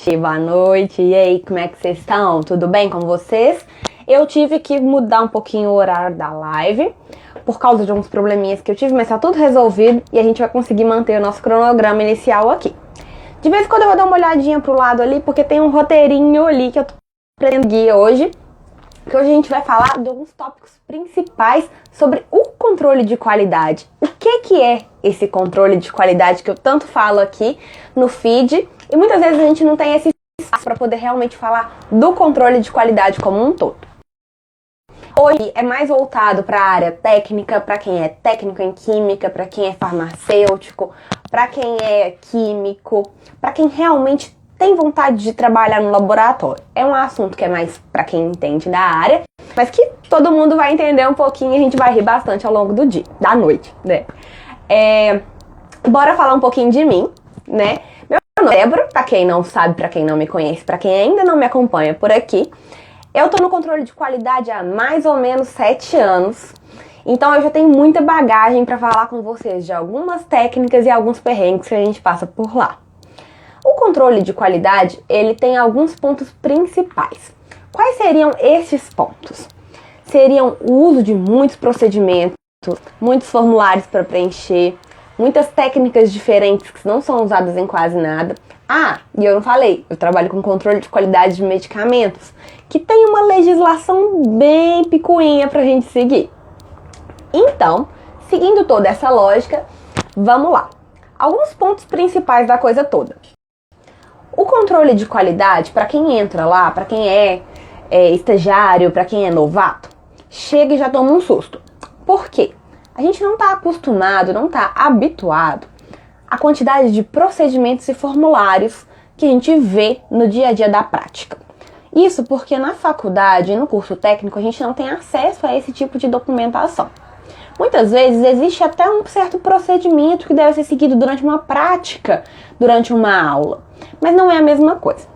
Boa noite, e aí, como é que vocês estão? Tudo bem com vocês? Eu tive que mudar um pouquinho o horário da live, por causa de uns probleminhas que eu tive, mas tá tudo resolvido e a gente vai conseguir manter o nosso cronograma inicial aqui. De vez em quando eu vou dar uma olhadinha pro lado ali, porque tem um roteirinho ali que eu tô pretendendo guiar hoje, que hoje a gente vai falar de alguns tópicos principais sobre o controle de qualidade. O que é esse controle de qualidade que eu tanto falo aqui no feed, e muitas vezes a gente não tem esse espaço para poder realmente falar do controle de qualidade como um todo. Hoje é mais voltado para a área técnica, para quem é técnico em química, para quem é farmacêutico, para quem é químico, para quem realmente tem vontade de trabalhar no laboratório. É um assunto que é mais para quem entende da área, mas que todo mundo vai entender um pouquinho e a gente vai rir bastante ao longo do dia, da noite, né? Bora falar um pouquinho de mim, né? Meu nome é Débora, para quem não sabe, para quem não me conhece, para quem ainda não me acompanha por aqui. Eu tô no controle de qualidade há mais ou menos 7 anos, então eu já tenho muita bagagem para falar com vocês de algumas técnicas e alguns perrengues que a gente passa por lá. O controle de qualidade, ele tem alguns pontos principais. Quais seriam esses pontos? Seriam o uso de muitos procedimentos, muitos formulários para preencher, muitas técnicas diferentes que não são usadas em quase nada. Ah, e eu não falei, eu trabalho com controle de qualidade de medicamentos, que tem uma legislação bem picuinha pra gente seguir. Então, seguindo toda essa lógica, vamos lá. Alguns pontos principais da coisa toda. O controle de qualidade, para quem entra lá, para quem é estagiário, para quem é novato, chega e já toma um susto. Por quê? A gente não está acostumado, não está habituado à quantidade de procedimentos e formulários que a gente vê no dia a dia da prática. Isso porque na faculdade, no curso técnico, a gente não tem acesso a esse tipo de documentação. Muitas vezes existe até um certo procedimento que deve ser seguido durante uma prática, durante uma aula, mas não é a mesma coisa.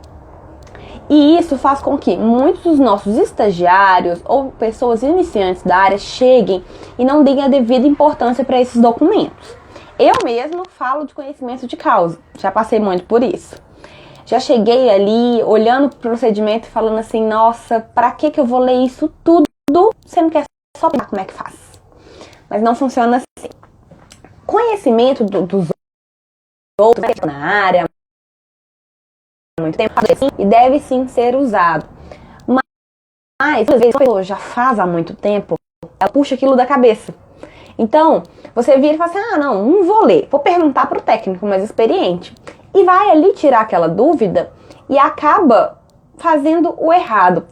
E isso faz com que muitos dos nossos estagiários ou pessoas iniciantes da área cheguem e não deem a devida importância para esses documentos. Eu mesma falo de conhecimento de causa, já passei muito por isso. Já cheguei ali olhando o procedimento e falando assim, nossa, pra que eu vou ler isso tudo, sendo que é só pensar como é que faz. Mas não funciona assim. Conhecimento dos outros na área, muito tempo, e deve sim ser usado. Mas, às vezes, a pessoa já faz há muito tempo, ela puxa aquilo da cabeça. Então, você vira e fala assim, não vou ler, vou perguntar pro técnico mais experiente. E vai ali tirar aquela dúvida e acaba fazendo o errado,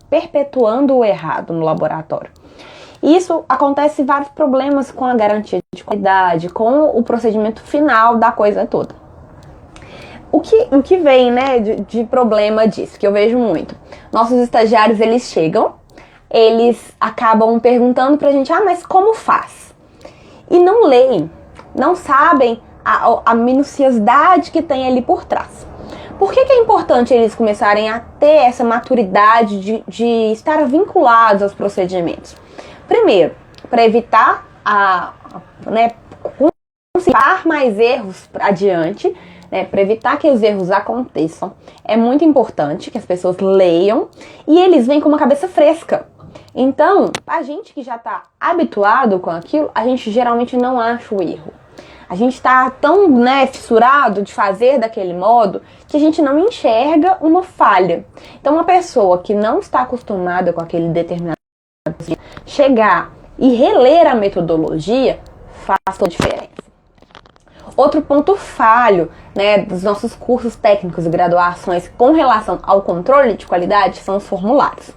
perpetuando o errado no laboratório. Isso acontece vários problemas com a garantia de qualidade, com o procedimento final da coisa toda. O que vem, né, de problema disso, que eu vejo muito? Nossos estagiários, eles chegam, eles acabam perguntando pra gente, mas como faz? E não leem, não sabem a minuciosidade que tem ali por trás. Por que é importante eles começarem a ter essa maturidade de estar vinculados aos procedimentos? Primeiro, para evitar conseguir mais erros adiante, para evitar que os erros aconteçam, é muito importante que as pessoas leiam e eles vêm com uma cabeça fresca. Então, a gente que já está habituado com aquilo, a gente geralmente não acha o erro. A gente está tão fissurado de fazer daquele modo que a gente não enxerga uma falha. Então, uma pessoa que não está acostumada com aquele determinado chegar e reler a metodologia faz toda a diferença. Outro ponto falho, dos nossos cursos técnicos e graduações com relação ao controle de qualidade são os formulários.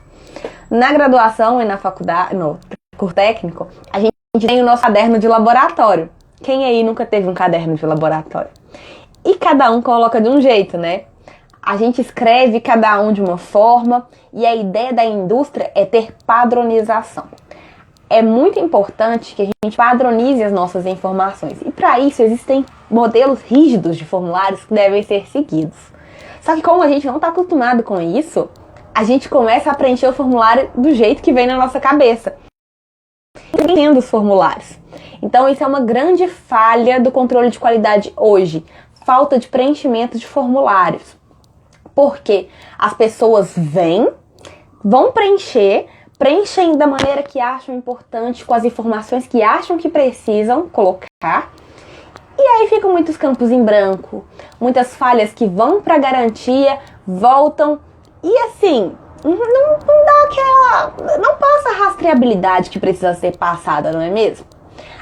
Na graduação e na faculdade, no curso técnico, a gente tem o nosso caderno de laboratório. Quem aí nunca teve um caderno de laboratório? E cada um coloca de um jeito, né? A gente escreve cada um de uma forma e a ideia da indústria é ter padronização. É muito importante que a gente padronize as nossas informações. E para isso existem modelos rígidos de formulários que devem ser seguidos. Só que como a gente não está acostumado com isso, a gente começa a preencher o formulário do jeito que vem na nossa cabeça. Entendendo os formulários. Então isso é uma grande falha do controle de qualidade hoje. Falta de preenchimento de formulários. Porque as pessoas vão preenchem da maneira que acham importante, com as informações que acham que precisam colocar. E aí ficam muitos campos em branco, muitas falhas que vão para garantia, voltam e assim, não dá aquela, não passa a rastreabilidade que precisa ser passada, não é mesmo?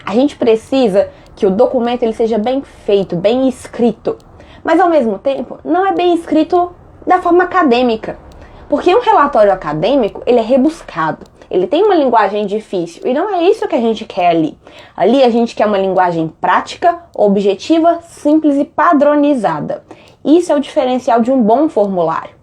A gente precisa que o documento ele seja bem feito, bem escrito, mas ao mesmo tempo não é bem escrito da forma acadêmica, porque um relatório acadêmico ele é rebuscado. Ele tem uma linguagem difícil e não é isso que a gente quer ali. Ali a gente quer uma linguagem prática, objetiva, simples e padronizada. Isso é o diferencial de um bom formulário.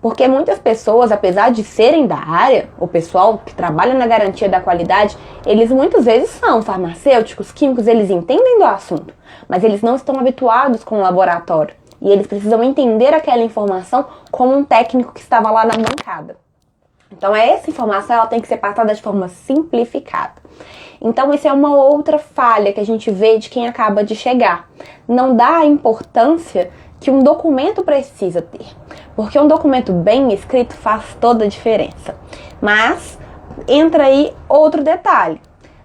Porque muitas pessoas, apesar de serem da área, o pessoal que trabalha na garantia da qualidade, eles muitas vezes são farmacêuticos, químicos, eles entendem do assunto, mas eles não estão habituados com o laboratório. E eles precisam entender aquela informação como um técnico que estava lá na bancada. Então, essa informação ela tem que ser passada de forma simplificada. Então, isso é uma outra falha que a gente vê de quem acaba de chegar. Não dá a importância que um documento precisa ter. Porque um documento bem escrito faz toda a diferença. Mas, entra aí outro detalhe.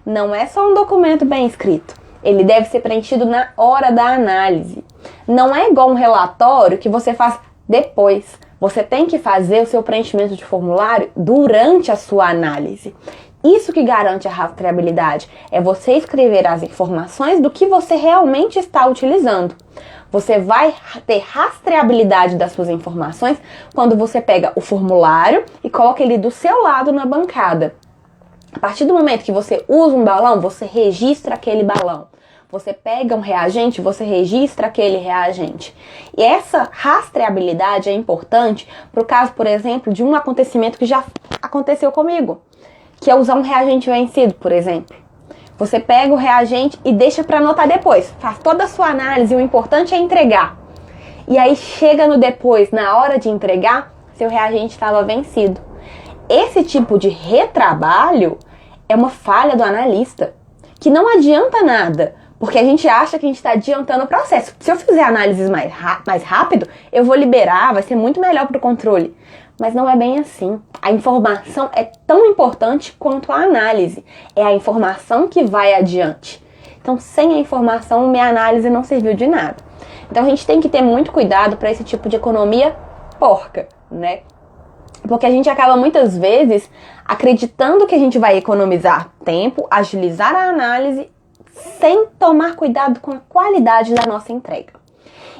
Não é só um documento bem escrito. Ele deve ser preenchido na hora da análise. Não é igual um relatório que você faz depois. Você tem que fazer o seu preenchimento de formulário durante a sua análise. Isso que garante a rastreabilidade, é você escrever as informações do que você realmente está utilizando. Você vai ter rastreabilidade das suas informações quando você pega o formulário e coloca ele do seu lado na bancada. A partir do momento que você usa um balão, você registra aquele balão. Você pega um reagente, você registra aquele reagente. E essa rastreabilidade é importante para o caso, por exemplo, de um acontecimento que já aconteceu comigo, que é usar um reagente vencido, por exemplo. Você pega o reagente e deixa para anotar depois. Faz toda a sua análise, o importante é entregar. E aí chega no depois, na hora de entregar, seu reagente estava vencido. Esse tipo de retrabalho é uma falha do analista, que não adianta nada. Porque a gente acha que a gente está adiantando o processo. Se eu fizer análises mais rápido, eu vou liberar, vai ser muito melhor para o controle. Mas não é bem assim. A informação é tão importante quanto a análise. É a informação que vai adiante. Então, sem a informação, minha análise não serviu de nada. Então, a gente tem que ter muito cuidado para esse tipo de economia porca, né? Porque a gente acaba muitas vezes acreditando que a gente vai economizar tempo, agilizar a análise, sem tomar cuidado com a qualidade da nossa entrega.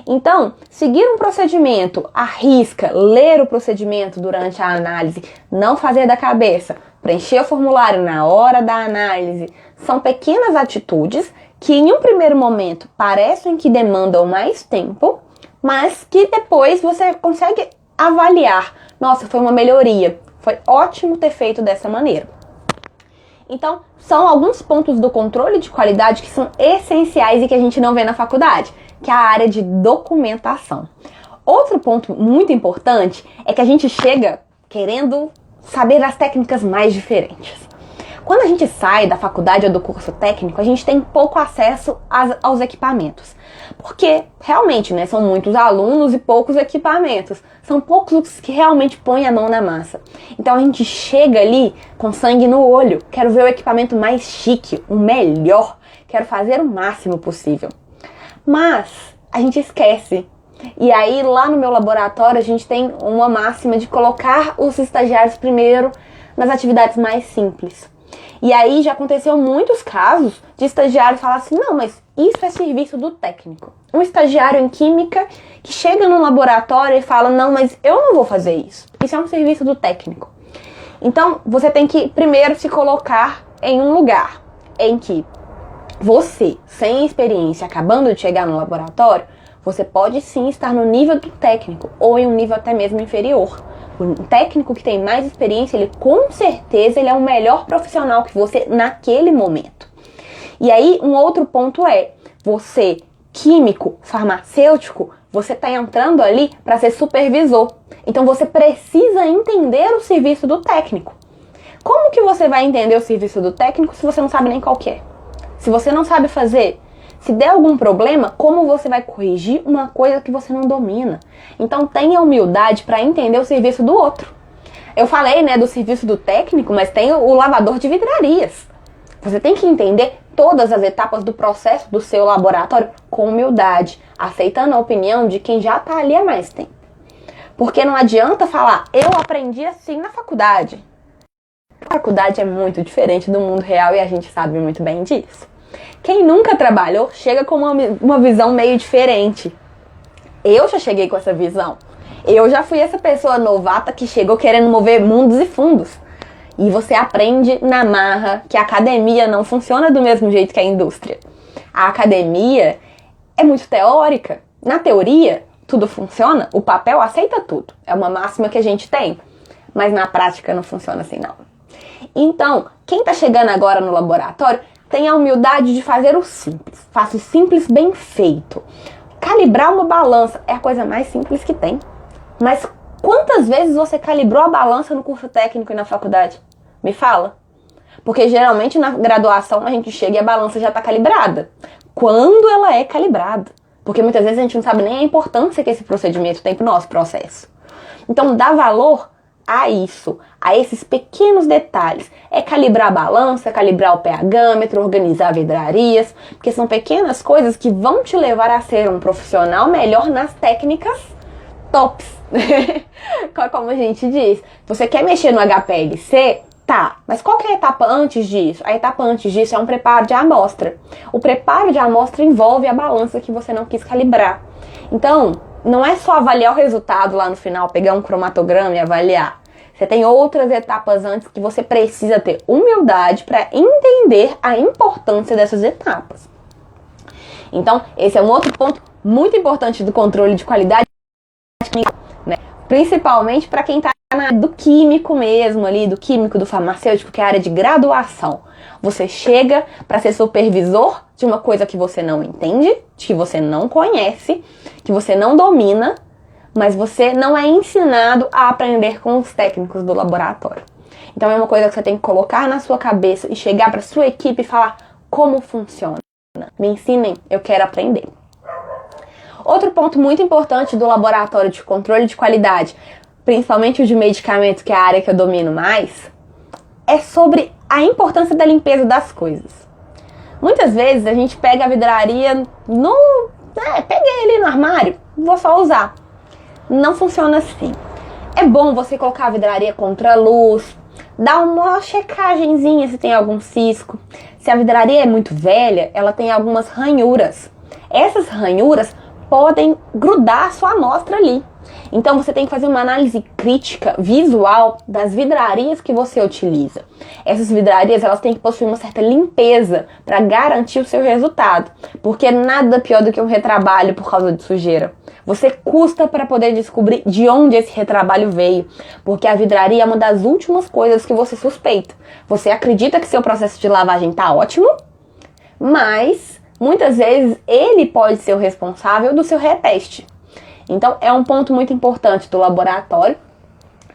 Então, seguir um procedimento à risca, ler o procedimento durante a análise, não fazer da cabeça, preencher o formulário na hora da análise, são pequenas atitudes que em um primeiro momento parecem que demandam mais tempo, mas que depois você consegue avaliar. Nossa, foi uma melhoria, foi ótimo ter feito dessa maneira. Então, são alguns pontos do controle de qualidade que são essenciais e que a gente não vê na faculdade, que é a área de documentação. Outro ponto muito importante é que a gente chega querendo saber as técnicas mais diferentes. Quando a gente sai da faculdade ou do curso técnico, a gente tem pouco acesso aos equipamentos. Porque, realmente, né, são muitos alunos e poucos equipamentos. São poucos os que realmente põem a mão na massa. Então a gente chega ali com sangue no olho. Quero ver o equipamento mais chique, o melhor. Quero fazer o máximo possível. Mas a gente esquece. E aí, lá no meu laboratório, a gente tem uma máxima de colocar os estagiários primeiro nas atividades mais simples. E aí já aconteceu muitos casos de estagiários falar assim, não, mas isso é serviço do técnico. Um estagiário em química que chega no laboratório e fala, não, mas eu não vou fazer isso. Isso é um serviço do técnico. Então, você tem que primeiro se colocar em um lugar em que você, sem experiência, acabando de chegar no laboratório, você pode sim estar no nível do técnico ou em um nível até mesmo inferior. Um técnico que tem mais experiência, ele com certeza ele é o melhor profissional que você naquele momento. E aí, um outro ponto é, você, químico, farmacêutico, você está entrando ali para ser supervisor. Então, você precisa entender o serviço do técnico. Como que você vai entender o serviço do técnico se você não sabe nem qual que é? Se você não sabe fazer, Se der algum problema, como você vai corrigir uma coisa que você não domina? Então tenha humildade para entender o serviço do outro. Eu falei, né, do serviço do técnico, mas tem o lavador de vidrarias. Você tem que entender todas as etapas do processo do seu laboratório com humildade, aceitando a opinião de quem já está ali há mais tempo. Porque não adianta falar, eu aprendi assim na faculdade. A faculdade é muito diferente do mundo real e a gente sabe muito bem disso. Quem nunca trabalhou chega com uma visão meio diferente. Eu já cheguei com essa visão. Eu já fui essa pessoa novata que chegou querendo mover mundos e fundos. E você aprende na marra que a academia não funciona do mesmo jeito que a indústria. A academia é muito teórica. Na teoria, tudo funciona, o papel aceita tudo. É uma máxima que a gente tem. Mas na prática não funciona assim, não. Então, quem está chegando agora no laboratório tem a humildade de fazer o simples. Faça o simples bem feito. Calibrar uma balança é a coisa mais simples que tem. Mas quantas vezes você calibrou a balança no curso técnico e na faculdade? Me fala. Porque geralmente na graduação a gente chega e a balança já está calibrada. Quando ela é calibrada? Porque muitas vezes a gente não sabe nem a importância que esse procedimento tem para o nosso processo. Então dá valor a isso, a esses pequenos detalhes. É calibrar a balança, calibrar o pH-metro, organizar vidrarias, porque são pequenas coisas que vão te levar a ser um profissional melhor nas técnicas tops. Como a gente diz, você quer mexer no HPLC? Tá, mas qual que é a etapa antes disso? A etapa antes disso é um preparo de amostra. O preparo de amostra envolve a balança que você não quis calibrar. Então, não é só avaliar o resultado lá no final, pegar um cromatograma e avaliar. Você tem outras etapas antes que você precisa ter humildade para entender a importância dessas etapas. Então, esse é um outro ponto muito importante do controle de qualidade, né? Principalmente para quem está na área do químico mesmo, ali, do químico, do farmacêutico, que é a área de graduação. Você chega para ser supervisor de uma coisa que você não entende, que você não conhece, que você não domina, mas você não é ensinado a aprender com os técnicos do laboratório. Então é uma coisa que você tem que colocar na sua cabeça e chegar para sua equipe e falar como funciona. Me ensinem, eu quero aprender. Outro ponto muito importante do laboratório de controle de qualidade, principalmente o de medicamentos, que é a área que eu domino mais, é sobre a importância da limpeza das coisas. Muitas vezes a gente pega a vidraria peguei ali no armário, vou só usar. Não funciona assim. É bom você colocar a vidraria contra a luz, dar uma checagenzinha se tem algum cisco. Se a vidraria é muito velha, ela tem algumas ranhuras. Essas ranhuras podem grudar a sua amostra ali. Então você tem que fazer uma análise crítica, visual, das vidrarias que você utiliza. Essas vidrarias, elas têm que possuir uma certa limpeza para garantir o seu resultado. Porque nada pior do que um retrabalho por causa de sujeira. Você custa para poder descobrir de onde esse retrabalho veio. Porque a vidraria é uma das últimas coisas que você suspeita. Você acredita que seu processo de lavagem está ótimo, mas muitas vezes ele pode ser o responsável do seu reteste. Então é um ponto muito importante do laboratório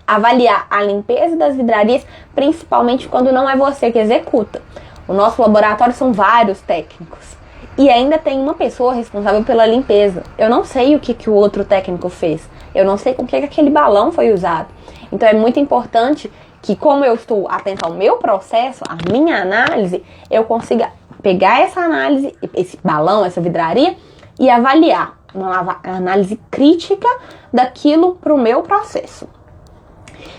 avaliar a limpeza das vidrarias, principalmente quando não é você que executa. O nosso laboratório são vários técnicos e ainda tem uma pessoa responsável pela limpeza. Eu não sei o que o outro técnico fez, eu não sei com que aquele balão foi usado. Então é muito importante que, como eu estou atento ao meu processo, à minha análise, eu consiga pegar essa análise, esse balão, essa vidraria e avaliar. Uma análise crítica daquilo para o meu processo.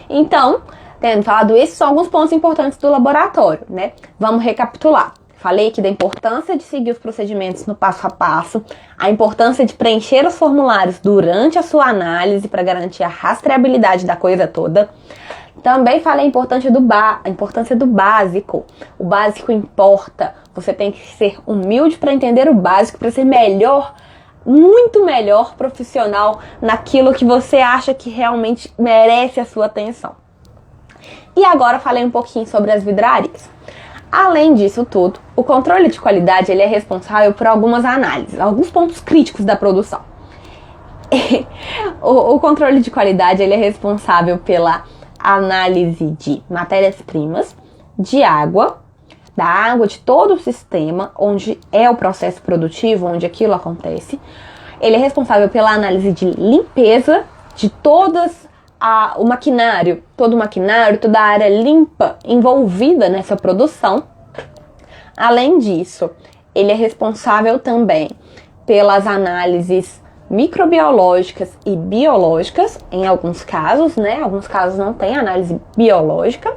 Então, tendo falado isso, são alguns pontos importantes do laboratório, né? Vamos recapitular. Falei aqui da importância de seguir os procedimentos no passo a passo, a importância de preencher os formulários durante a sua análise para garantir a rastreabilidade da coisa toda. Também falei a importância do básico. O básico importa. Você tem que ser humilde para entender o básico, para ser melhor, muito melhor profissional naquilo que você acha que realmente merece a sua atenção. E agora falei um pouquinho sobre as vidrarias. Além disso tudo, o controle de qualidade ele é responsável por algumas análises, alguns pontos críticos da produção. O controle de qualidade ele é responsável pela análise de matérias-primas, de água, da água de todo o sistema, onde é o processo produtivo, onde aquilo acontece. Ele é responsável pela análise de limpeza de todo o maquinário, toda a área limpa envolvida nessa produção. Além disso, ele é responsável também pelas análises microbiológicas e biológicas, em alguns casos, né? Alguns casos não tem análise biológica.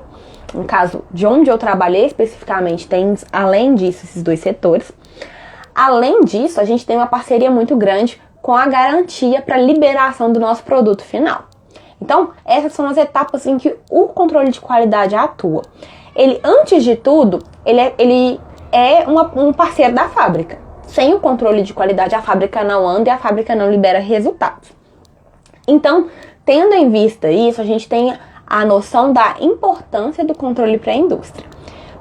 No caso de onde eu trabalhei especificamente, tem, além disso, esses dois setores. Além disso, a gente tem uma parceria muito grande com a garantia para liberação do nosso produto final. Então, essas são as etapas em que o controle de qualidade atua. Ele, antes de tudo, ele é um parceiro da fábrica. Sem o controle de qualidade, a fábrica não anda e a fábrica não libera resultados. Então, tendo em vista isso, a gente tem a noção da importância do controle para a indústria.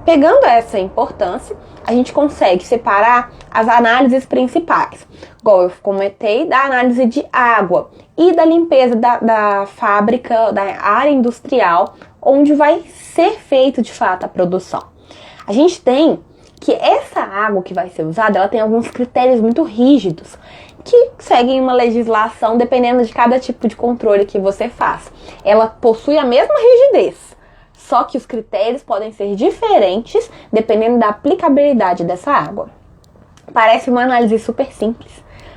Pegando essa importância, a gente consegue separar as análises principais, igual eu comentei, da análise de água e da limpeza da fábrica, da área industrial, onde vai ser feito de fato a produção. A gente tem que essa água que vai ser usada, ela tem alguns critérios muito rígidos, que seguem uma legislação dependendo de cada tipo de controle que você faz. Ela possui a mesma rigidez, só que os critérios podem ser diferentes dependendo da aplicabilidade dessa água. Parece uma análise super simples,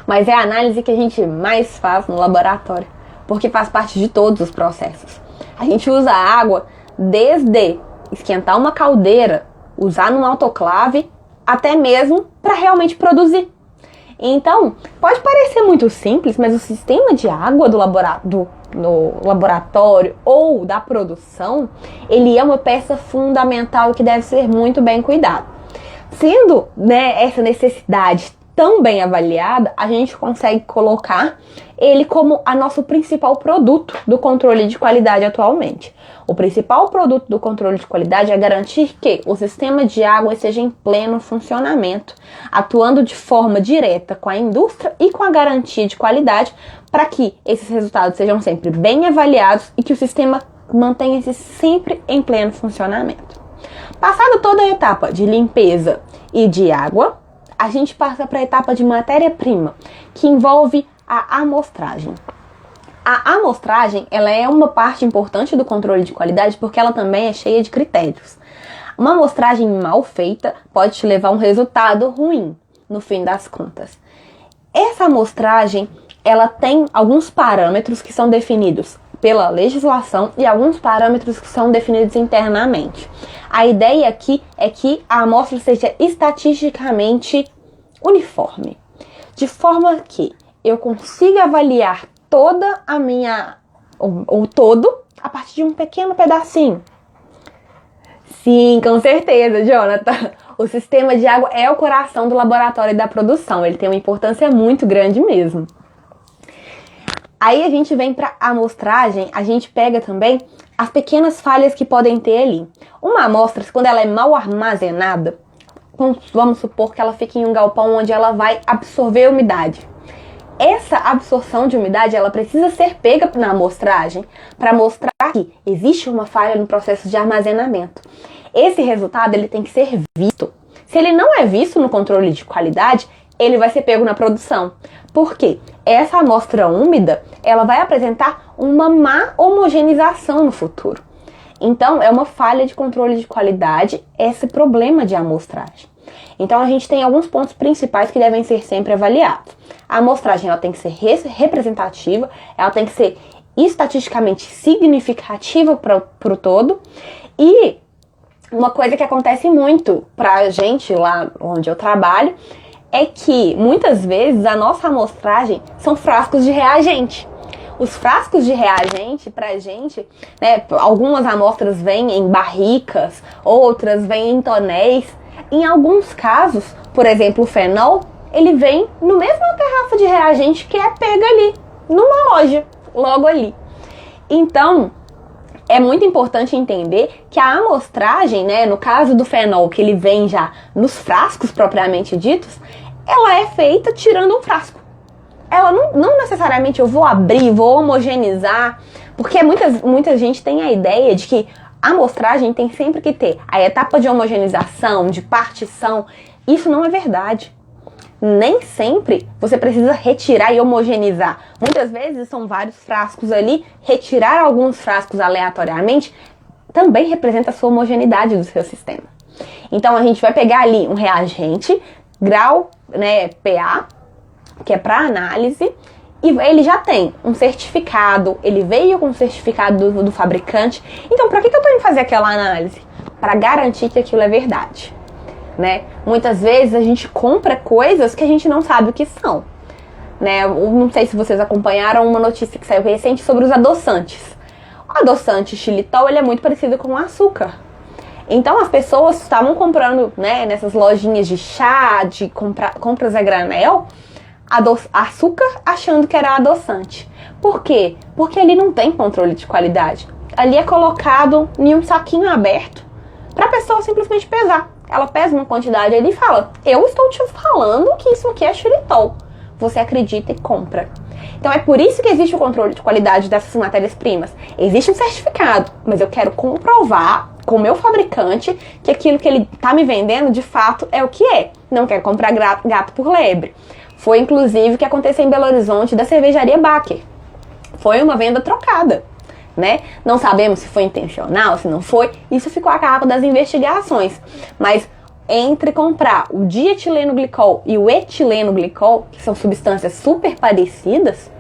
mas é a análise que a gente mais faz no laboratório, porque faz parte de todos os processos. A gente usa a água desde esquentar uma caldeira, usar num autoclave, até mesmo para realmente produzir. Então, pode parecer muito simples, mas o sistema de água do laboratório ou da produção, ele é uma peça fundamental que deve ser muito bem cuidado. Sendo, né, essa necessidade tão bem avaliada, a gente consegue colocar ele como a nosso principal produto do controle de qualidade atualmente. O principal produto do controle de qualidade é garantir que o sistema de água esteja em pleno funcionamento, atuando de forma direta com a indústria e com a garantia de qualidade para que esses resultados sejam sempre bem avaliados e que o sistema mantenha-se sempre em pleno funcionamento. Passada toda a etapa de limpeza e de água, a gente passa para a etapa de matéria-prima, que envolve a amostragem. A amostragem, ela é uma parte importante do controle de qualidade porque ela também é cheia de critérios. Uma amostragem mal feita pode te levar a um resultado ruim, no fim das contas. Essa amostragem, ela tem alguns parâmetros que são definidos pela legislação e alguns parâmetros que são definidos internamente. A ideia aqui é que a amostra seja estatisticamente uniforme, de forma que eu consiga avaliar toda a minha, ou todo, a partir de um pequeno pedacinho. Sim, com certeza, Jonathan. O sistema de água é o coração do laboratório e da produção. Ele tem uma importância muito grande mesmo. Aí a gente vem para a amostragem, a gente pega também as pequenas falhas que podem ter ali. Uma amostra, quando ela é mal armazenada, vamos supor que ela fique em um galpão onde ela vai absorver umidade. Essa absorção de umidade, ela precisa ser pega na amostragem para mostrar que existe uma falha no processo de armazenamento. Esse resultado, ele tem que ser visto. Se ele não é visto no controle de qualidade, ele vai ser pego na produção. Por quê? Essa amostra úmida, ela vai apresentar uma má homogeneização no futuro. Então, é uma falha de controle de qualidade esse problema de amostragem. Então, a gente tem alguns pontos principais que devem ser sempre avaliados. A amostragem, ela tem que ser representativa, ela tem que ser estatisticamente significativa para o todo. E uma coisa que acontece muito pra gente lá onde eu trabalho é que muitas vezes a nossa amostragem são frascos de reagente. Os frascos de reagente pra gente, né, algumas amostras vêm em barricas, outras vêm em tonéis. Em alguns casos, por exemplo, o fenol, ele vem no mesmo garrafa de reagente que é pega ali, numa loja, logo ali. Então, é muito importante entender que a amostragem, né, no caso do fenol, que ele vem já nos frascos propriamente ditos, ela é feita tirando um frasco. Ela não necessariamente eu vou abrir, vou homogeneizar, porque muita gente tem a ideia de que A amostragem tem sempre que ter a etapa de homogeneização, de partição. Isso não é verdade. Nem sempre você precisa retirar e homogeneizar. Muitas vezes são vários frascos ali. Retirar alguns frascos aleatoriamente também representa a sua homogeneidade do seu sistema. Então a gente vai pegar ali um reagente, grau, né, pA, que é para análise, e ele já tem um certificado, ele veio com um certificado do fabricante. Então, para que eu estou indo fazer aquela análise? Para garantir que aquilo é verdade, né? Muitas vezes a gente compra coisas que a gente não sabe o que são, né? Eu não sei se vocês acompanharam uma notícia que saiu recente sobre os adoçantes. O adoçante xilitol, ele é muito parecido com o açúcar. Então as pessoas estavam comprando, né, nessas lojinhas de chá, de compras a granel, açúcar achando que era adoçante. Por quê? Porque ali não tem controle de qualidade. Ali é colocado em um saquinho aberto para a pessoa simplesmente pesar. Ela pesa uma quantidade ali e fala: eu estou te falando que isso aqui é xilitol. Você acredita e compra. Então é por isso que existe o controle de qualidade dessas matérias-primas. Existe um certificado, mas eu quero comprovar com o meu fabricante que aquilo que ele está me vendendo de fato é o que é. Não quero comprar gato por lebre. Foi inclusive o que aconteceu em Belo Horizonte da cervejaria Baker. Foi uma venda trocada, né? Não sabemos se foi intencional, se não foi. Isso ficou a cargo das investigações. Mas entre comprar o dietileno glicol e o etileno glicol, que são substâncias super parecidas,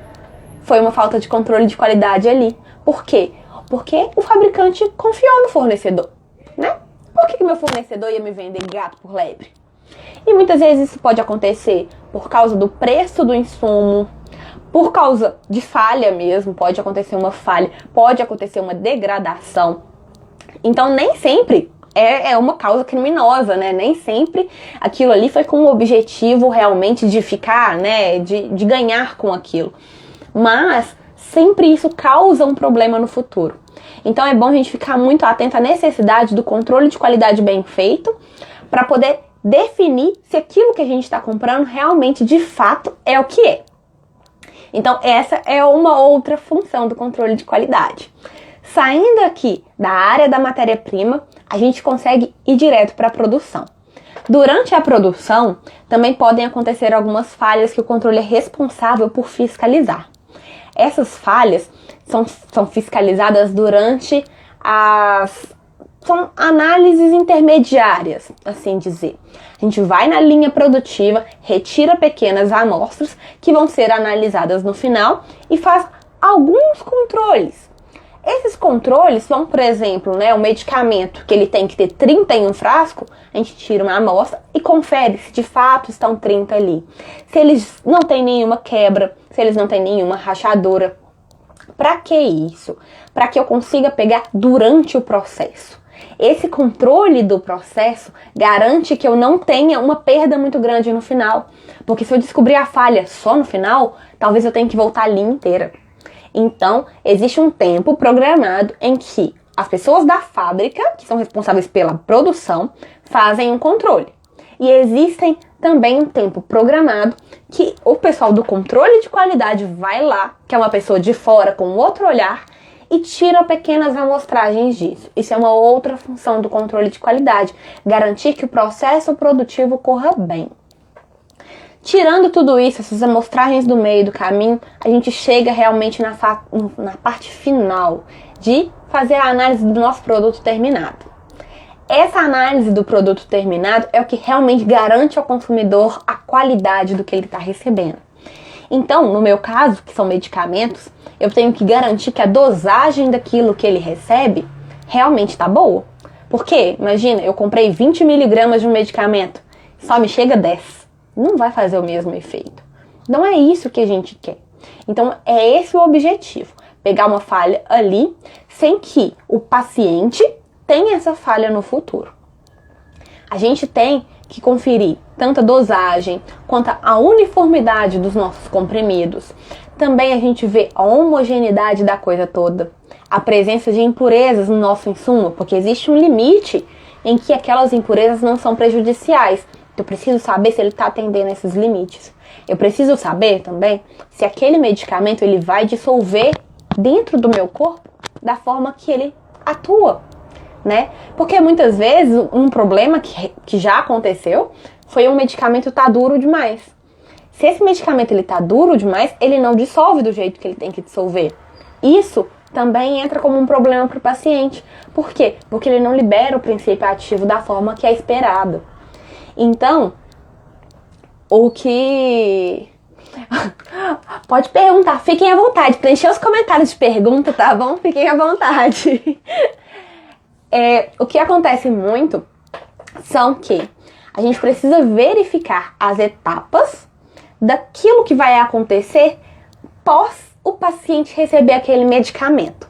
foi uma falta de controle de qualidade ali. Por quê? Porque o fabricante confiou no fornecedor, né? Por que meu fornecedor ia me vender gato por lebre? E muitas vezes isso pode acontecer por causa do preço do insumo, por causa de falha mesmo, pode acontecer uma falha, pode acontecer uma degradação. Então nem sempre é uma causa criminosa, né? Nem sempre aquilo ali foi com o objetivo realmente de ficar, né? De ganhar com aquilo. Mas sempre isso causa um problema no futuro. Então é bom a gente ficar muito atento à necessidade do controle de qualidade bem feito para poder definir se aquilo que a gente está comprando realmente, de fato, é o que é. Então, essa é uma outra função do controle de qualidade. Saindo aqui da área da matéria-prima, a gente consegue ir direto para a produção. Durante a produção, também podem acontecer algumas falhas que o controle é responsável por fiscalizar. Essas falhas são fiscalizadas durante são análises intermediárias, assim dizer. A gente vai na linha produtiva, retira pequenas amostras que vão ser analisadas no final e faz alguns controles. Esses controles são, por exemplo, né, o medicamento que ele tem que ter 30 em um frasco, a gente tira uma amostra e confere se de fato estão 30 ali. Se eles não têm nenhuma quebra, se eles não têm nenhuma rachadura. Para que isso? Para que eu consiga pegar durante o processo. Esse controle do processo garante que eu não tenha uma perda muito grande no final. Porque se eu descobrir a falha só no final, talvez eu tenha que voltar a linha inteira. Então, existe um tempo programado em que as pessoas da fábrica, que são responsáveis pela produção, fazem um controle. E existem também um tempo programado que o pessoal do controle de qualidade vai lá, que é uma pessoa de fora com outro olhar, e tira pequenas amostragens disso. Isso é uma outra função do controle de qualidade, garantir que o processo produtivo corra bem. Tirando tudo isso, essas amostragens do meio do caminho, a gente chega realmente na parte final de fazer a análise do nosso produto terminado. Essa análise do produto terminado é o que realmente garante ao consumidor a qualidade do que ele está recebendo. Então, no meu caso, que são medicamentos, eu tenho que garantir que a dosagem daquilo que ele recebe realmente está boa. Porque, imagina, eu comprei 20 miligramas de um medicamento, só me chega 10. Não vai fazer o mesmo efeito. Não é isso que a gente quer. Então, é esse o objetivo. Pegar uma falha ali, sem que o paciente tenha essa falha no futuro. A gente tem que conferir tanto a dosagem quanto a uniformidade dos nossos comprimidos. Também a gente vê a homogeneidade da coisa toda. A presença de impurezas no nosso insumo, porque existe um limite em que aquelas impurezas não são prejudiciais. Eu preciso saber se ele está atendendo esses limites. Eu preciso saber também se aquele medicamento ele vai dissolver dentro do meu corpo da forma que ele atua. né? Porque muitas vezes um problema que já aconteceu foi um medicamento tá duro demais. Se esse medicamento ele tá duro demais, ele não dissolve do jeito que ele tem que dissolver. Isso também entra como um problema para o paciente. Por quê? Porque ele não libera o princípio ativo da forma que é esperado. Então, o que... Pode perguntar, fiquem à vontade. Preencher os comentários de pergunta, tá bom? Fiquem à vontade. O que acontece muito são que a gente precisa verificar as etapas daquilo que vai acontecer pós o paciente receber aquele medicamento.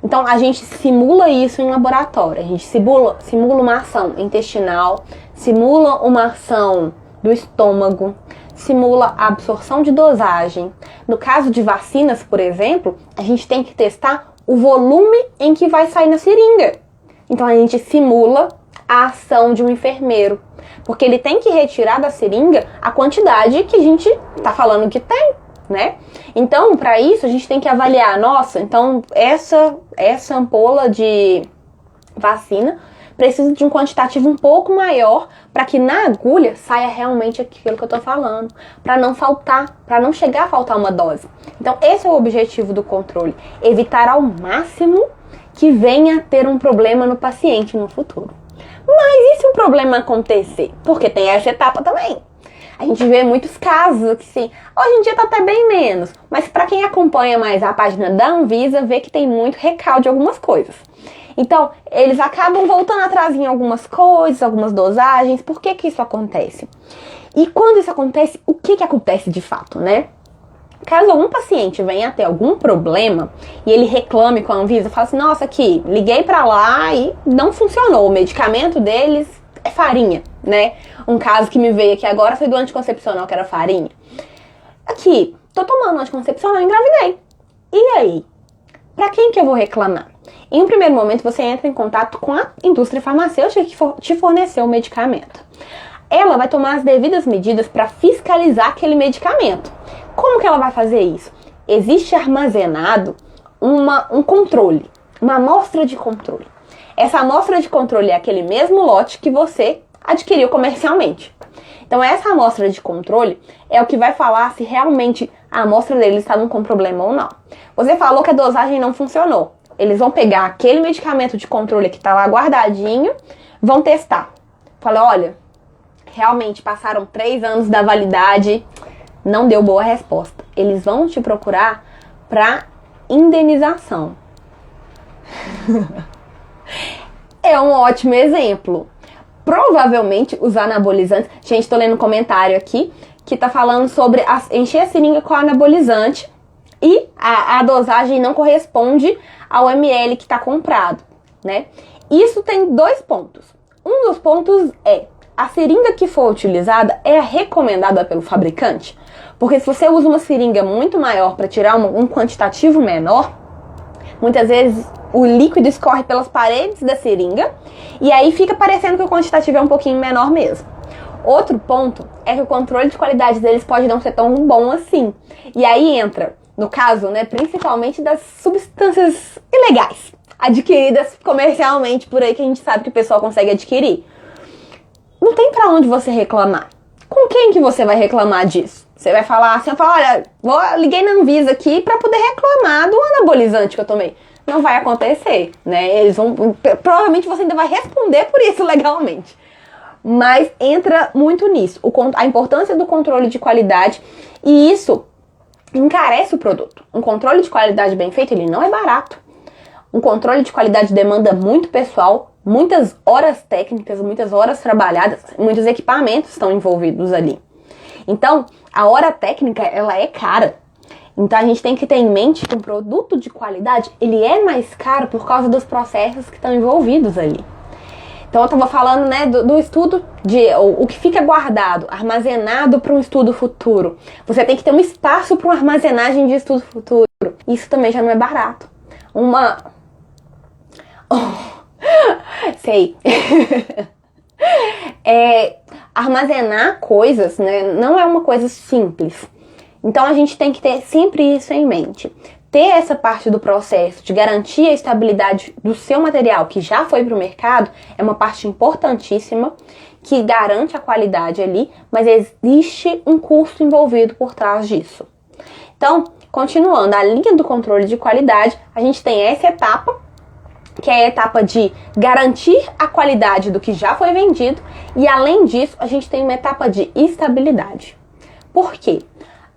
Então, a gente simula isso em laboratório. A gente simula uma ação intestinal, simula uma ação do estômago, simula a absorção de dosagem. No caso de vacinas, por exemplo, a gente tem que testar o volume em que vai sair na seringa. Então, a gente simula a ação de um enfermeiro, porque ele tem que retirar da seringa a quantidade que a gente tá falando que tem, né? Então, para isso, a gente tem que avaliar, nossa, então essa ampola de vacina precisa de um quantitativo um pouco maior para que na agulha saia realmente aquilo que eu tô falando, para não faltar, para não chegar a faltar uma dose. Então, esse é o objetivo do controle, evitar ao máximo que venha ter um problema no paciente no futuro. Mas e se um problema acontecer? Porque tem essa etapa também. A gente vê muitos casos que sim, hoje em dia tá até bem menos, mas para quem acompanha mais a página da Anvisa, vê que tem muito recalque de algumas coisas. Então, eles acabam voltando atrás em algumas coisas, algumas dosagens. Por que que isso acontece? E quando isso acontece, o que que acontece de fato, né? Caso algum paciente venha a ter algum problema e ele reclame com a Anvisa, fala assim, nossa, aqui, liguei pra lá e não funcionou, o medicamento deles é farinha, né? Um caso que me veio aqui agora foi do anticoncepcional, que era farinha. Aqui, tô tomando anticoncepcional e engravidei. E aí? Pra quem que eu vou reclamar? Em um primeiro momento, você entra em contato com a indústria farmacêutica que te forneceu o medicamento. Ela vai tomar as devidas medidas para fiscalizar aquele medicamento. Como que ela vai fazer isso? Existe armazenado um controle, uma amostra de controle. Essa amostra de controle é aquele mesmo lote que você adquiriu comercialmente. Então, essa amostra de controle é o que vai falar se realmente a amostra deles está com problema ou não. Você falou que a dosagem não funcionou. Eles vão pegar aquele medicamento de controle que está lá guardadinho, vão testar. Fala, olha, realmente passaram 3 anos da validade, não deu boa resposta. Eles vão te procurar para indenização. É um ótimo exemplo. Provavelmente os anabolizantes... Gente, tô lendo um comentário aqui que tá falando sobre encher a seringa com anabolizante e a dosagem não corresponde ao ml que tá comprado, né? Isso tem 2 pontos. Um dos pontos é a seringa que for utilizada é recomendada pelo fabricante, porque se você usa uma seringa muito maior para tirar um quantitativo menor, muitas vezes o líquido escorre pelas paredes da seringa e aí fica parecendo que o quantitativo é um pouquinho menor mesmo. Outro ponto é que o controle de qualidade deles pode não ser tão bom assim. E aí entra, no caso, né, principalmente das substâncias ilegais, adquiridas comercialmente por aí, que a gente sabe que o pessoal consegue adquirir. Não tem pra onde você reclamar. Com quem que você vai reclamar disso? Você vai falar assim, olha, liguei na Anvisa aqui pra poder reclamar do anabolizante que eu tomei. Não vai acontecer, né? Provavelmente você ainda vai responder por isso legalmente. Mas entra muito nisso, a importância do controle de qualidade, e isso encarece o produto. Um controle de qualidade bem feito, ele não é barato. Um controle de qualidade demanda muito pessoal, muitas horas técnicas, muitas horas trabalhadas, muitos equipamentos estão envolvidos ali. Então, a hora técnica, ela é cara. Então, a gente tem que ter em mente que um produto de qualidade, ele é mais caro por causa dos processos que estão envolvidos ali. Então, eu estava falando, né, do estudo, o que fica guardado, armazenado para um estudo futuro. Você tem que ter um espaço para uma armazenagem de estudo futuro. Isso também já não é barato. Sei. Armazenar coisas, né, não é uma coisa simples. Então, a gente tem que ter sempre isso em mente. ter essa parte do processo, de garantir a estabilidade do seu material que já foi para o mercado, é uma parte importantíssima, que garante a qualidade ali, mas existe um custo envolvido por trás disso. Então, continuando, a linha do controle de qualidade, a gente tem essa etapa, que é a etapa de garantir a qualidade do que já foi vendido, e além disso, a gente tem uma etapa de estabilidade. Por quê?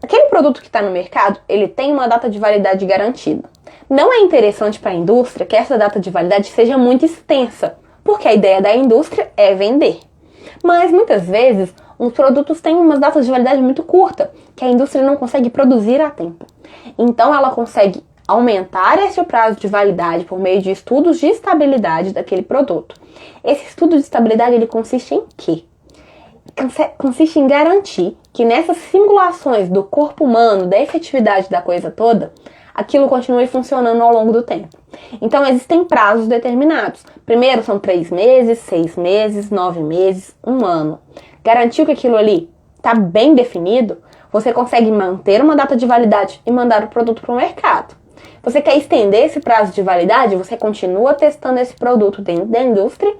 Aquele produto que está no mercado, ele tem uma data de validade garantida. Não é interessante para a indústria que essa data de validade seja muito extensa, porque a ideia da indústria é vender. Mas muitas vezes os produtos têm uma data de validade muito curta, que a indústria não consegue produzir a tempo. Então ela consegue aumentar esse prazo de validade por meio de estudos de estabilidade daquele produto. Esse estudo de estabilidade ele consiste em quê? Consiste em garantir que nessas simulações do corpo humano, da efetividade da coisa toda, aquilo continue funcionando ao longo do tempo. Então existem prazos determinados. Primeiro são 3 meses, 6 meses, 9 meses, 1 ano. Garantiu que aquilo ali está bem definido, você consegue manter uma data de validade e mandar o produto para o mercado. Você quer estender esse prazo de validade, você continua testando esse produto dentro da indústria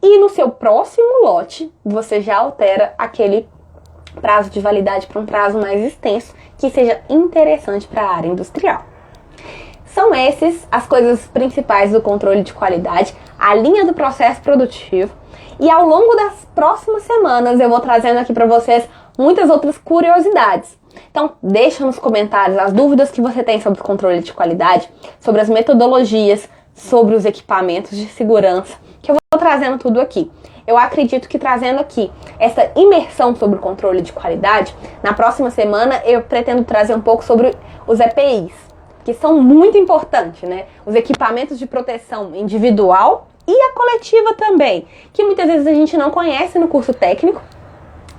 e no seu próximo lote você já altera aquele prazo de validade para um prazo mais extenso que seja interessante para a área industrial. São essas as coisas principais do controle de qualidade, a linha do processo produtivo, e ao longo das próximas semanas eu vou trazendo aqui para vocês muitas outras curiosidades. Então deixa nos comentários as dúvidas que você tem sobre o controle de qualidade, sobre as metodologias, sobre os equipamentos de segurança, que eu vou trazendo tudo aqui. Eu acredito que trazendo aqui essa imersão sobre o controle de qualidade, na próxima semana eu pretendo trazer um pouco sobre os EPIs, que são muito importantes, né? Os equipamentos de proteção individual e a coletiva também, que muitas vezes a gente não conhece no curso técnico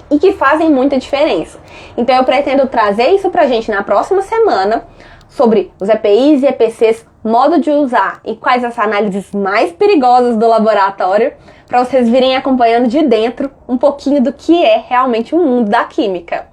e que fazem muita diferença. Então eu pretendo trazer isso pra gente na próxima semana, sobre os EPIs e EPCs, modo de usar e quais as análises mais perigosas do laboratório, para vocês virem acompanhando de dentro um pouquinho do que é realmente o mundo da química.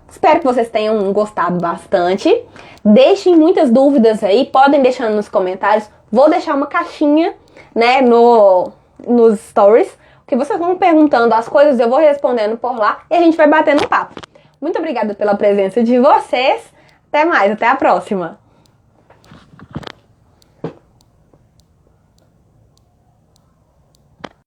Espero que vocês tenham gostado bastante. Deixem muitas dúvidas aí, podem deixar nos comentários. Vou deixar uma caixinha, né, nos stories, que vocês vão perguntando as coisas, eu vou respondendo por lá e a gente vai batendo papo. Muito obrigada pela presença de vocês. Até mais, até a próxima!